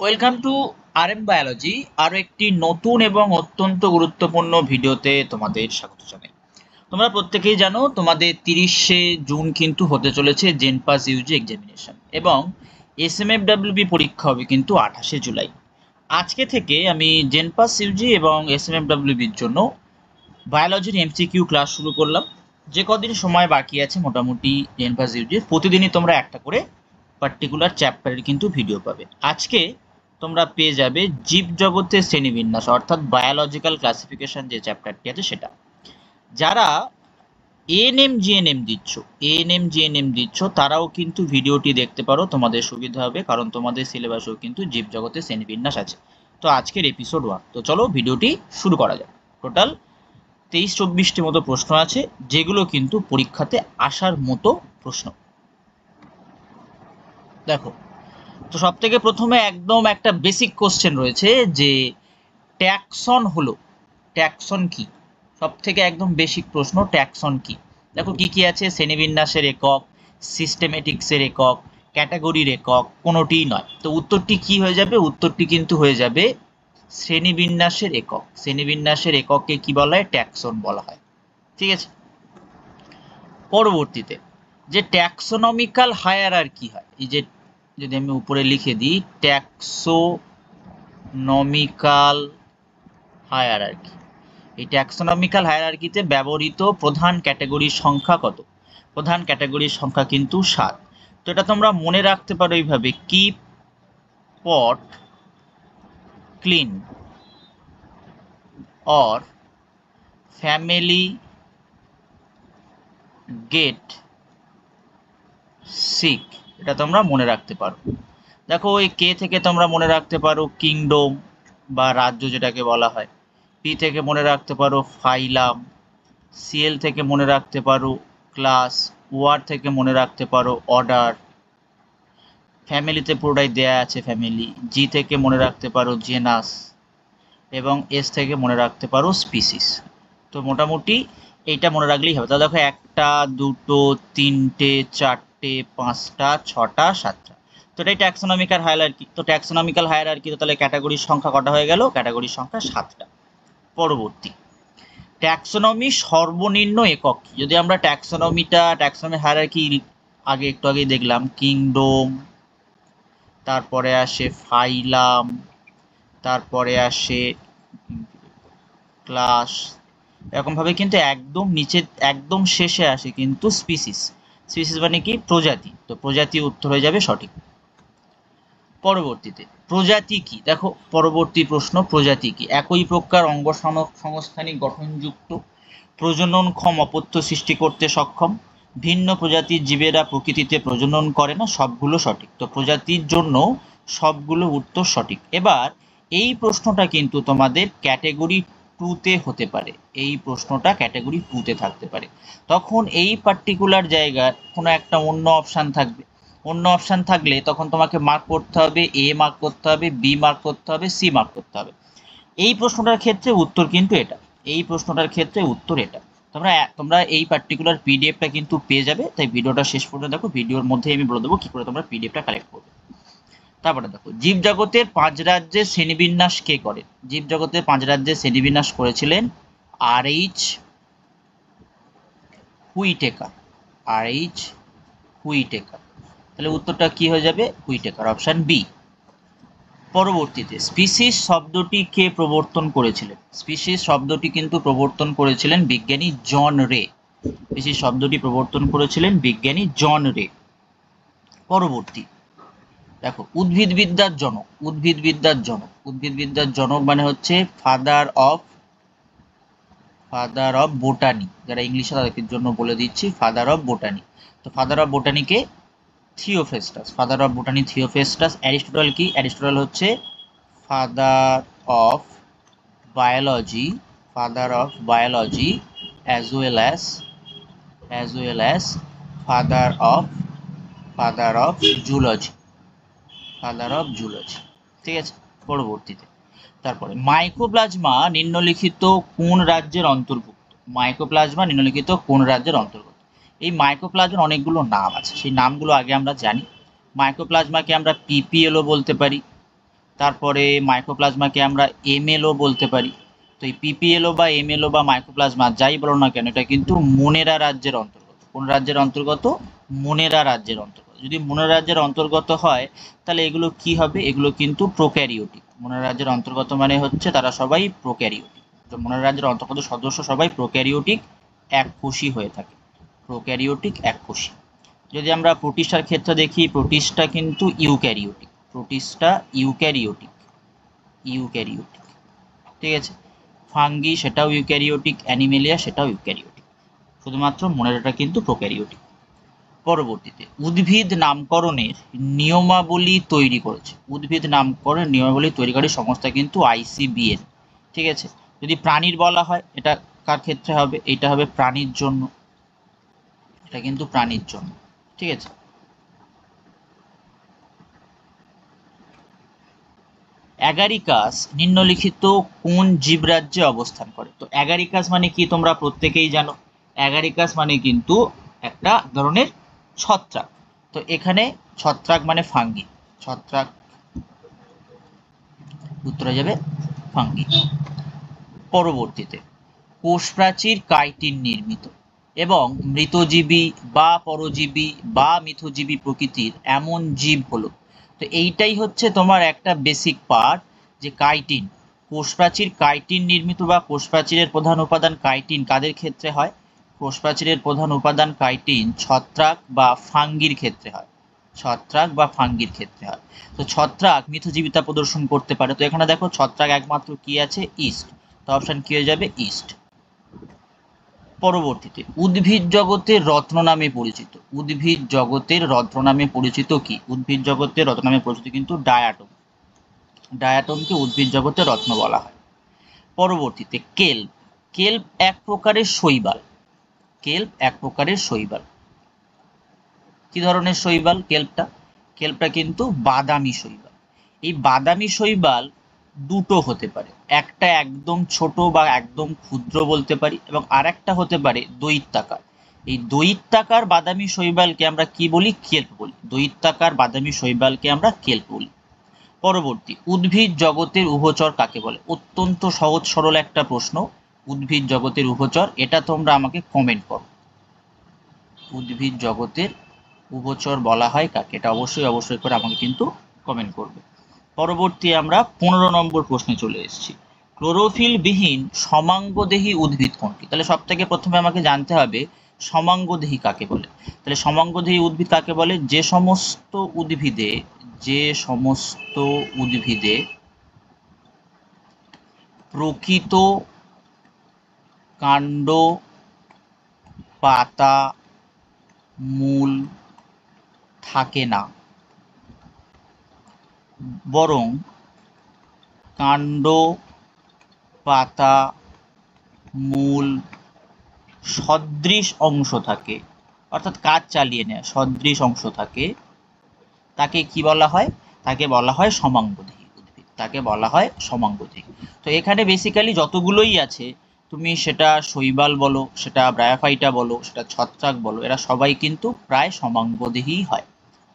Welcome to RM biology. আরও একটি নতুন এবং অত্যন্ত গুরুত্বপূর্ণ ভিডিওতে তোমাদের স্বাগত জানাই। তোমরা প্রত্যেকেই জানো তোমাদের 30শে জুন কিন্তু হতে চলেছে জেনপাস ইউজি এক্সামিনেশন এবং এসএমএফডব্লিউবি পরীক্ষা হবে কিন্তু 28শে জুলাই। আজকে থেকে আমি জেনপাস ইউজি এবং এসএমএফডব্লিউবির জন্য বায়োলজির এমসিকিউ ক্লাস শুরু করলাম। যে কদিন সময় বাকি আছে মোটামুটি জেনপাস ইউজির প্রতিদিনই তোমরা একটা করে পার্টিকুলার চ্যাপ্টারের কিন্তু ভিডিও পাবে। আজকে তোমরা পেয়ে যাবে জীবজগতের শ্রেণীবিন্যাস অর্থাৎ বায়োলজিক্যাল ক্লাসিফিকেশন যে চ্যাপ্টারটি আছে সেটা। যারা এএনএম দিচ্ছ তারাও কিন্তু ভিডিওটি দেখতে পারো, তোমাদের সুবিধা হবে, কারণ তোমাদের সিলেবাসেও কিন্তু জীবজগতের শ্রেণীবিন্যাস আছে। তো আজকের এপিসোড 1, তো চলো ভিডিওটি শুরু করা যাক। টোটাল 23-24টি মতো প্রশ্ন আছে, যেগুলো কিন্তু পরীক্ষাতে আসার মতো প্রশ্ন। দেখো, তো সব থেকে প্রথমে একদম একটা বেসিক কোশ্চেন রয়েছে যে ট্যাক্সন হলো, ট্যাক্সন কি? সব থেকে একদম বেসিক প্রশ্ন, ট্যাক্সন কি? দেখো কি কি আছে, শ্রেণীবিন্যাসের একক, সিস্টেমেটিক্সের একক, ক্যাটাগরির একক, কোনোটিই নয়। তো উত্তরটি কি হয়ে যাবে? উত্তরটি কিন্তু হয়ে যাবে শ্রেণীবিন্যাসের একক। শ্রেণীবিন্যাসের এককে কি বলা হয়? ট্যাক্সন বলা হয়। ঠিক আছে। পরবর্তীতে যে ট্যাক্সোনমিক্যাল হায়ারার্কি হয়, এই যে যদি আমি উপরে লিখে দিই ট্যাক্সোনমিক্যাল হায়ারার্কি, এই ট্যাক্সোনমিক্যাল হায়ারার্কিতে ব্যবহৃত প্রধান ক্যাটাগরির সংখ্যা কত? প্রধান ক্যাটাগরির সংখ্যা কিন্তু 7। তো এটা তোমরা মনে রাখতে পারো এইভাবে, keep pot clean or family get sick, এটা তোমরা মনে রাখতে পারো। দেখো ওই কে থেকে তোমরা মনে রাখতে পারো কিংডম বা রাজ্য যেটাকে বলা হয়, পি থেকে মনে রাখতে পারো ফাইলাম, সিএল থেকে মনে রাখতে পারো ক্লাস, ওয়ার থেকে মনে রাখতে পারো অর্ডার, ফ্যামিলিতে পুরোটাই দেয়া আছে ফ্যামিলি, জি থেকে মনে রাখতে পারো জেনাস এবং এস থেকে মনে রাখতে পারো স্পিসিস। তো মোটামুটি এইটা মনে রাখলেই হবে। তাহলে দেখো 1, 2, 3, 4, 5, 6, 7টা। তো এটাই ট্যাক্সোনমিক্যাল হায়ারার্কি। তো ট্যাক্সোনমিক্যাল হায়ারার্কি, তো তাহলে ক্যাটাগরির সংখ্যা কটা হয়ে গেল? ক্যাটাগরির সংখ্যা 7টা। পরবর্তী, ট্যাক্সোনমি সর্বনিম্ন একক কি? যদি আমরা ট্যাক্সোনমি হায়ারার্কি আগে একটু আগেই দেখলাম, কিংডম, তারপরে আসে ফাইলাম, তারপরে আসে ক্লাস, এরকমভাবে কিন্তু একদম নিচে একদম শেষে আসে কিন্তু স্পিসিস। স্পিসিস মানে কি? প্রজাতি। তো প্রজাতি উত্তর হয়ে যাবে সঠিক। পরবর্তীতে প্রজাতি কি? দেখো পরবর্তী প্রশ্ন, প্রজাতি কি? একই প্রকার অঙ্গ সংস্থানিক গঠনযুক্ত, প্রজননক্ষম অপত্য সৃষ্টি করতে সক্ষম, ভিন্ন প্রজাতির জীবেরা প্রকৃতিতে প্রজনন করে না। সবগুলো সঠিক। তো প্রজাতির জন্য সবগুলো উত্তর সঠিক। এবার এই প্রশ্নটা কিন্তু তোমাদের ক্যাটেগরি 2-তে হতে পারে, এই প্রশ্নটা ক্যাটেগরি 2-তে থাকতে পারে। তখন এই পার্টিকুলার জায়গায় কোনো একটা অন্য অপশান থাকবে। অন্য অপশান থাকলে তখন তোমাকে মার্ক করতে হবে, এ মার্ক করতে হবে, বি মার্ক করতে হবে, সি মার্ক করতে হবে। এই প্রশ্নটার ক্ষেত্রে উত্তর কিন্তু এটা, এই প্রশ্নটার ক্ষেত্রে উত্তর এটা। তোমরা এই পার্টিকুলার পিডিএফটা কিন্তু পেয়ে যাবে, তাই ভিডিওটা শেষ পর্যন্ত দেখো। ভিডিওর মধ্যে আমি বলে দেবো কি করে তোমরা পিডিএফটা কালেক্ট করবে। তারপরে দেখো, জীবজগতের 5 রাজ্যের শ্রেণীবিন্যাস কে করেন? জীবজগতের 5 রাজ্যের শ্রেণীবিন্যাস করেছিলেন আর.এইচ. হুইটেকার। আর.এইচ. হুইটেকার। তাহলে উত্তরটা কি হয়ে যাবে? Whittaker, option B. পরবর্তীতে স্পিসিস শব্দটি কে প্রবর্তন করেছিলেন? স্পিসিস শব্দটি কিন্তু প্রবর্তন করেছিলেন বিজ্ঞানী জন রে। স্পিসিস শব্দটি প্রবর্তন করেছিলেন বিজ্ঞানী জন রে। পরবর্তী দেখো, উদ্ভিদবিদ্যার জনক। উদ্ভিদবিদ্যার জনক মানে হচ্ছে ফাদার অফ বোটানি। যারা ইংলিশে তাদের জন্য বলে দিচ্ছি, ফাদার অফ বোটানি। তো ফাদার অফ বোটানিকে Theophrastus. Father of botany Theophrastus. Aristotle কি? অ্যারিস্টটল হচ্ছে father of biology, as well as father of zoology. ঠিক আছে। পরবর্তীতে তারপরে মাইকোপ্লাজমা নিম্নলিখিত কোন রাজ্যের অন্তর্ভুক্ত? এই মাইকোপ্লাজমার অনেকগুলো নাম আছে, সেই নামগুলো আগে আমরা জানি। মাইকোপ্লাজমাকে আমরা পিপিএলও বলতে পারি, তারপরে মাইক্রোপ্লাজমাকে আমরা এমএলও বলতে পারি। তো এই পিপিএলও বা এমএলও বা মাইক্রোপ্লাজমা যাই বলো না কেন, এটা কিন্তু মোনেরা রাজ্যের অন্তর্গত। কোন রাজ্যের অন্তর্গত? মোনেরা রাজ্যের অন্তর্গত। যদি মোনেরা রাজ্যের অন্তর্গত হয় তাহলে এগুলো কি হবে? এগুলো কিন্তু প্রোক্যারিওটিক। মোনেরা রাজ্যের অন্তর্গত মানে হচ্ছে তারা সবাই প্রোক্যারিওটিক। তো মোনেরা রাজ্যের অন্তর্গত সদস্য সবাই প্রোক্যারিওটিক, এককোষী হয়ে থাকে। প্রোক্যারিওটিক এককোষী। যদি আমরা প্রোটিস্টার ক্ষেত্রে দেখি, প্রোটিস্টা কিন্তু ইউক্যারিওটিক। প্রোটিস্টা ইউক্যারিওটিক, ইউক্যারিওটিক, ঠিক আছে। ফাঙ্গি সেটাও ইউক্যারিওটিক, অ্যানিমেলিয়া সেটাও ইউক্যারিওটিক। শুধুমাত্র মোনেরাটা কিন্তু প্রোক্যারিওটিক। পরবর্তীতে উদ্ভিদ নামকরণের নিয়মাবলী তৈরি করেছে। উদ্ভিদ নামকরণের নিয়মাবলী তৈরিকারী সংস্থা কিন্তু আইসিবিএন, ঠিক আছে। যদি প্রাণীর বলা হয়, এটা কার ক্ষেত্রে হবে? এটা হবে প্রাণীর জন্য, এটা কিন্তু প্রাণীর জন্য, ঠিক আছে। অ্যাগারিকাস নিম্নলিখিত কোন জীবরাজ্যে অবস্থান করে? তো অ্যাগারিকাস মানে কি তোমরা প্রত্যেকেই জানো। অ্যাগারিকাস মানে কিন্তু একটা ধরনের ছত্রাক। তো এখানে ছত্রাক মানে ফাঙ্গি, ছত্রাক, উত্তরে যাবে ফাঙ্গি। পরবর্তীতে কোষ প্রাচীর কাইটিন নির্মিত এবং মৃতজীবী বা পরজীবী বা মিথজীবী প্রকৃতির এমন জীব হলো। তো এইটাই হচ্ছে তোমার একটা বেসিক পার্ট, যে কাইটিন। কোষ প্রাচীর কাইটিন নির্মিত বা কোষ প্রাচীরের প্রধান উপাদান কাইটিন কাদের ক্ষেত্রে হয়? কোষ প্রাচীরের প্রধান উপাদান কাইটিন ছত্রাক বা ফাঙ্গির ক্ষেত্রে হয়, ছত্রাক বা ফাঙ্গির ক্ষেত্রে হয়। তো ছত্রাক মিথজীবিতা প্রদর্শন করতে পারে। তো এখানে দেখো ছত্রাক একমাত্র কি আছে? ইস্ট। তো অপশন কি হয়ে যাবে? ইস্ট। পরবর্তীতে উদ্ভিদ জগতের রত্ন নামে পরিচিত, উদ্ভিদ জগতের রত্ন নামে পরিচিত কি? উদ্ভিদ জগতের রত্ন নামে পরিচিত কিন্তু ডায়াটম। ডায়াটমকে উদ্ভিদ জগতের রত্ন বলা হয়। পরবর্তীতে কেল্প। কেল্প এক প্রকারের শৈবাল। কেল্প এক প্রকারের শৈবাল। কি ধরনের শৈবাল কেল্পটা? কেল্পটা কিন্তু বাদামি শৈবাল। এই বাদামি শৈবাল দুটো হতে পারে, একটা একদম ছোট বা একদম ক্ষুদ্র বলতে পারি, এবং আরেকটা হতে পারে দৈত্যাকার। এই দৈত্যাকার বাদামি শৈবালকে আমরা কি বলি? কেল্প বলি। দৈত্যাকার বাদামি শৈবালকে আমরা কেল্প বলি। পরবর্তী উদ্ভিদ জগতের উভচর কাকে বলে? অত্যন্ত সহজ সরল একটা প্রশ্ন। উদ্ভিদ জগতের উভচর, এটা তোমরা আমাকে কমেন্ট করো। উদ্ভিদ জগতের উভচর বলা হয় কাকে? এটা অবশ্যই অবশ্যই করে আমাকে কিন্তু কমেন্ট করবে। পরবর্তী আমরা 15 নম্বর প্রশ্নে চলে এসেছি। ক্লোরোফিল বিহীন সমাঙ্গদেহী উদ্ভিদ কোনটি? তাহলে সব থেকে প্রথমে আমাকে জানতে হবে সমাঙ্গদেহী কাকে বলে। তাহলে সমাঙ্গদেহী উদ্ভিদ কাকে বলে? যে সমস্ত উদ্ভিদে, যে সমস্ত উদ্ভিদে প্রকৃত কাণ্ড, পাতা, মূল থাকে না, বরং কাণ্ড, পাতা, মূল সদৃশ অংশ থাকে, অর্থাৎ কাজ চালিয়ে নেয় সদৃশ অংশ থাকে, তাকে কি বলা হয়? তাকে বলা হয় সমাঙ্গদেহী উদ্ভিদ, তাকে বলা হয় সমাঙ্গদেহী। তো এখানে বেসিক্যালি যতগুলোই আছে, তুমি সেটা শৈবাল বলো, সেটা ব্রায়োফাইটা বলো, সেটা ছত্রাক বলো, এরা সবাই কিন্তু প্রায় সমাঙ্গদেহী হয়,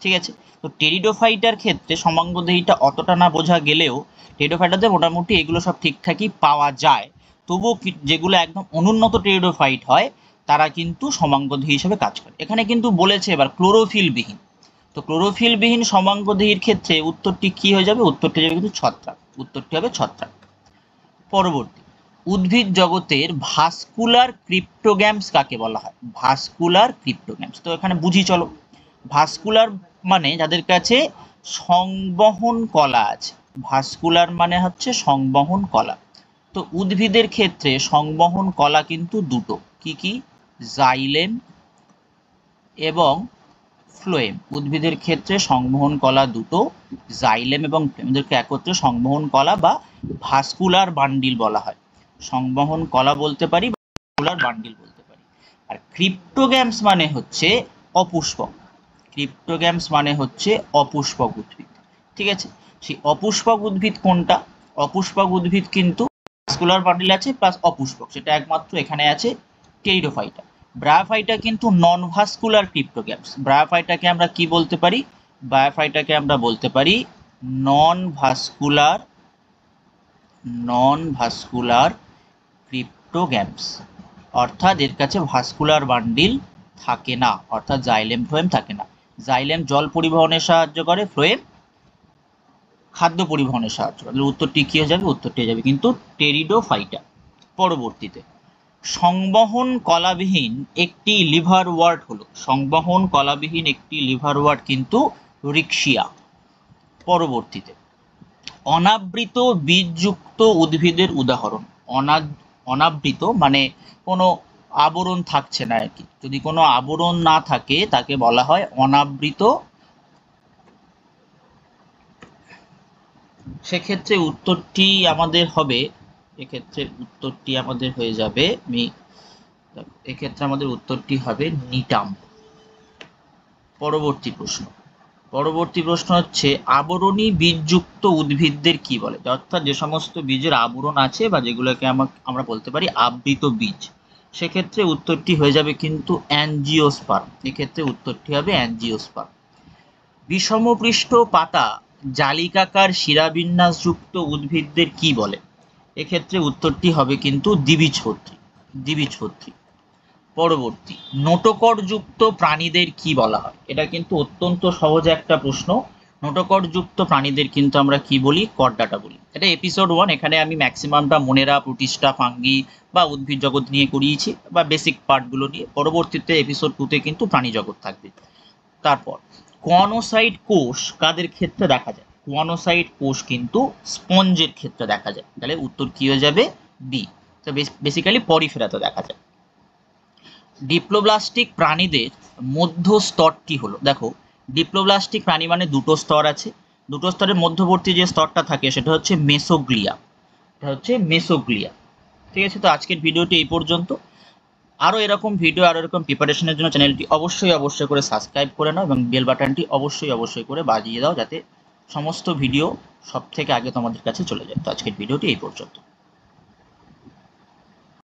ঠিক আছে। তো টেরিডোফাইটার ক্ষেত্রে সমাঙ্গদেহীটা অতটা না বোঝা গেলেও টেরিডোফাইটাতে মোটামুটি এগুলো সব ঠিকঠাকই পাওয়া যায়। তবুও যেগুলো একদম অনুন্নত টেরিডোফাইট হয় তারা কিন্তু সমাঙ্গদেহী হিসেবে কাজ করে। এখানে কিন্তু বলেছে এবার ক্লোরোফিল বিহীন। তো ক্লোরোফিল বিহীন সমাঙ্গদেহীর ক্ষেত্রে উত্তরটি কি হয়ে যাবে? উত্তরটি যাবে কিন্তু ছত্রাক, উত্তরটি হবে ছত্রাক। পরবর্তী উদ্ভিদ জগতের ভাস্কুলার ক্রিপ্টোগ্যামস কাকে বলা হয়? ভাস্কুলার ক্রিপ্টোগ্যামস, তো এখানে বুঝি চলো। ভাস্কুলার মানে যাদের কাছে সংবহন কলা আছে। ভাস্কুলার মানে হচ্ছে সংবহন কলা। তো উদ্ভিদের ক্ষেত্রে সংবহন কলা কিন্তু দুটো, কি কি? জাইলেম এবং ফ্লোয়েম। উদ্ভিদের ক্ষেত্রে সংবহন কলা দুটো, জাইলেম এবং ফ্লোয়েম, এদেরকে একত্রে সংবহন কলা বা ভাস্কুলার বান্ডিল বলা হয়। সংবহন কলা বলতে পারি, ভাস্কুলার বান্ডিল বলতে পারি। আর ক্রিপ্টোগ্যামস মানে হচ্ছে অপুষ্পক। ক্রিপ্টোগ্যামস মানে হচ্ছে অপুষ্পক উদ্ভিদ, ঠিক আছে। সেই অপুষ্পক উদ্ভিদ কোনটা? অপুষ্পক উদ্ভিদ কিন্তু ভাস্কুলার বান্ডিল আছে প্লাস অপুষ্পক, সেটা একমাত্র এখানে আছে টেরিডোফাইটা। ব্রায়োফাইটা কিন্তু নন ভাস্কুলার ক্রিপ্টোগ্যামস। ব্রায়োফাইটাকে আমরা কি বলতে পারি? ব্রায়োফাইটাকে আমরা বলতে পারি নন ভাস্কুলার ক্রিপ্টোগ্যামস, অর্থাৎ এর কাছে ভাস্কুলার বান্ডিল থাকে না, অর্থাৎ জাইলেম ফ্লোয়েম থাকে না। জাইলেম জল পরিবহনে সাহায্য করে, ফ্লোয়েম খাদ্য পরিবহনে সাহায্য করে। তাহলে উত্তরটি কি হয়ে যাবে? উত্তরটি হয়ে যাবে কিন্তু টেরিডোফাইটা। পরবর্তীতে সংবহন কলাবিহীন একটি লিভার ওয়ার্ড হলো, সংবহন কলাবিহীন একটি লিভার ওয়ার্ড কিন্তু রিক্সিয়া। পরবর্তীতে অনাবৃত বীজযুক্ত উদ্ভিদের উদাহরণ। অনাবৃত মানে কোনো আবরণ থাকছে না আর কি, যদি কোনো আবরণ না থাকে তাকে বলা হয় অনাবৃত। সেক্ষেত্রে উত্তরটি আমাদের হবে, এক্ষেত্রে উত্তরটি আমাদের হয়ে যাবে, এক্ষেত্রে আমাদের উত্তরটি হবে নিটাম। পরবর্তী প্রশ্ন হচ্ছে আবরণী বীজযুক্ত উদ্ভিদদের কি বলে? অর্থাৎ যে সমস্ত বীজের আবরণ আছে বা যেগুলোকে আমরা বলতে পারি আবৃত বীজ, সেক্ষেত্রে উত্তরটি হয়ে যাবে কিন্তু অ্যাঞ্জিওস্পার্ম। এক্ষেত্রে উত্তরটি হবে অ্যাঞ্জিওস্পার্ম। বিষমপৃষ্ঠ পাতা জালিকাকার শিরাবিন্যাসযুক্ত উদ্ভিদদের কি বলে? এক্ষেত্রে উত্তরটি হবে কিন্তু দ্বিবীজপত্রী। পরবর্তী নোটকরযুক্ত প্রাণীদের কি বলা হয়? এটা কিন্তু অত্যন্ত সহজ একটা প্রশ্ন। নোটকরযুক্ত প্রাণীদের কিন্তু আমরা কি বলি? করডাটা বলি। এটা এপিসোড 1, এখানে আমি ম্যাক্সিমামটা মনেরা, প্রোটিস্টা, ফাঙ্গি বা উদ্ভিদ জগৎ নিয়ে করিয়েছি বা বেসিক পার্টগুলো নিয়ে। পরবর্তীতে এপিসোড 2-তে কিন্তু প্রাণী জগৎ থাকবে। তারপর কোয়ানোসাইট কোষ কাদের ক্ষেত্রে দেখা যায়? কোয়ানোসাইট কোষ কিন্তু স্পঞ্জের ক্ষেত্রে দেখা যায়। তাহলে উত্তর কি হয়ে যাবে? বি। তো বেসিক্যালি পরিফেরাতে দেখা যায়। ডিপ্লোব্লাস্টিক প্রাণীদের মধ্য স্তরটি হলো, দেখো ডিপ্লোব্লাস্টিক প্রাণী মানে দুটো স্তর আছে, দুটো স্তরের মধ্যবর্তী যে স্তরটা থাকে সেটা হচ্ছে মেসোগ্লিয়া, ঠিক আছে। তো আজকের ভিডিওটি এই পর্যন্ত। আরও এরকম ভিডিও, আরও এরকম প্রিপারেশনের জন্য চ্যানেলটি অবশ্যই করে সাবস্ক্রাইব করে নাও এবং বেল বাটনটি অবশ্যই করে বাজিয়ে দাও, যাতে সমস্ত ভিডিও সব থেকে আগে তোমাদের কাছে চলে যায়। তো আজকের ভিডিওটি এই পর্যন্ত।